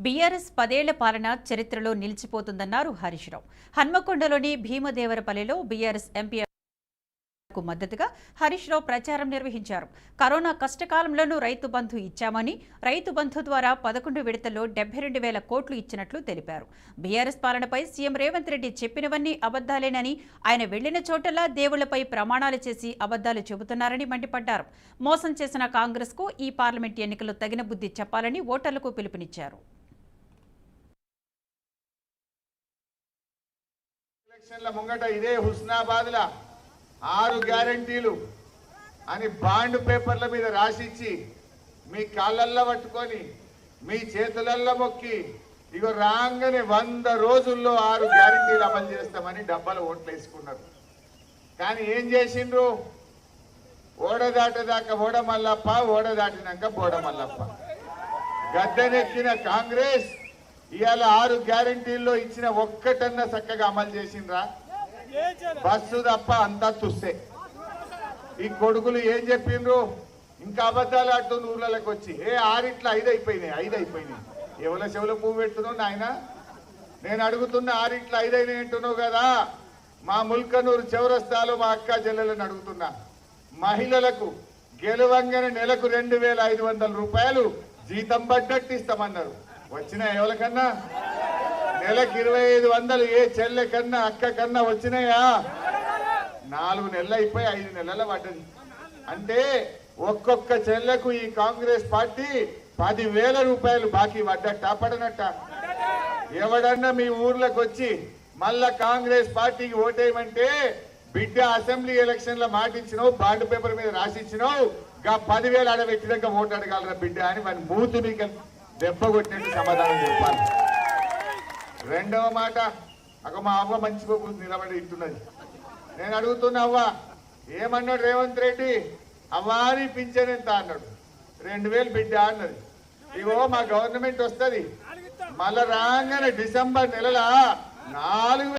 BRS 10 ఏళ్ల పాలన చరిత్రలో నిలిచిపోతుందన్నారు హరీష్ రావు. హన్మకొండలోని భీమదేవరపల్లిలో బీఆర్ఎస్ ఎంపీ కు మద్దతుగా హరీష్ రావు ప్రచారం నిర్వహించారు. కరోనా కష్టకాలంలోనూ రైతు బంధు ఇచ్చామని, రైతు బంధు ద్వారా 11 విడతల్లో 72,000 కోట్లు ఇచ్చినట్లు తెలిపారు. బీఆర్ఎస్ పాలనపై సీఎం రేవంత్ రెడ్డి చెప్పినవన్నీ అబద్దాలేనని, ఆయన వెళ్లిన చోటలా దేవుళ్లపై ప్రమాణాలు చేసి అబద్దాలు చెబుతున్నారని మండిపడ్డారు. మోసం చేసిన కాంగ్రెస్ కు ఈ పార్లమెంట్ ఎన్నికల్లో తగిన బుద్ధి చెప్పాలని ఓటర్లకు పిలుపునిచ్చారు. ముంగట ఇదే హుస్నాబాద్లా 6 గ్యారంటీలు అని బాండ్ పేపర్ల మీద రాసిచ్చి మీ కాళ్ళల్లో పట్టుకొని మీ చేతులల్లో మొక్కి ఇగో రాగానే 100 రోజుల్లో 6 గ్యారంటీలు అమలు చేస్తామని డబ్బాలు ఓట్లు వేసుకున్నారు. కానీ ఏం చేసిండ్రు? ఓడదాటదాకా ఓడమల్లప్ప, ఓడదాటినాక బోడమల్లప్ప. గద్దెనెక్కిన కాంగ్రెస్ ఇవాళ 6 గ్యారంటీల్లో ఇచ్చిన ఒక్కటన్నా చక్కగా అమలు చేసిండ్రా? బస్సు తప్ప అంతా తుస్సే. ఈ కొడుకులు ఏం చెప్పిండ్రు? ఇంకా అబద్ధాలు ఆడుతుంది ఊర్లలోకి వచ్చి. 6 5 అయిపోయినాయి. ఎవరి చెవుల పువ్వు పెడుతున్నావు నాయన? నేను అడుగుతున్న 6 5 అంటున్నావు కదా. మా ముల్కనూరు చౌరస్తాలో మా అక్క చెల్లెలను అడుగుతున్నా. మహిళలకు గెలువంగానే నెలకు 2,500 రూపాయలు జీతం పడ్డట్టు ఇస్తామన్నారు. వచ్చినా ఎవరికన్నా? నెలకు 2,500 ఏ చెల్లె కన్నా అక్క కన్నా వచ్చినాయా? 4 నెలలు అయిపోయి 5 నెలల పడ్డది. అంటే ఒక్కొక్క చెల్లెకు ఈ కాంగ్రెస్ పార్టీ 10,000 రూపాయలు బాకీ పడ్డట్ట పడనట్ట? ఎవడన్నా మీ ఊర్లోకి వచ్చి మళ్ళా కాంగ్రెస్ పార్టీకి ఓటేయమంటే బిడ్డ అసెంబ్లీ ఎలక్షన్ లో మాటిచ్చినావు, బాండ్ పేపర్ మీద రాసిచ్చినావు, 10,000 ఆడబెట్టినాక ఓటు అడగాలరా బిడ్డ అని మన మూతు మీకు దెబ్బ కొట్టినట్టు సమాధానం చెప్పాలి. రెండవ మాట, మా అవ్వ మంచి నిలబడి ఇస్తున్నది. నేను అడుగుతున్నా, అవ్వ ఏమన్నాడు రేవంత్ రెడ్డి? అవ్వాని పింఛన్ ఎంత అన్నాడు? 2,000 బిడ్డ అన్నది. ఇగో మా గవర్నమెంట్ వస్తుంది మళ్ళా రాగానే డిసెంబర్ నెలల 4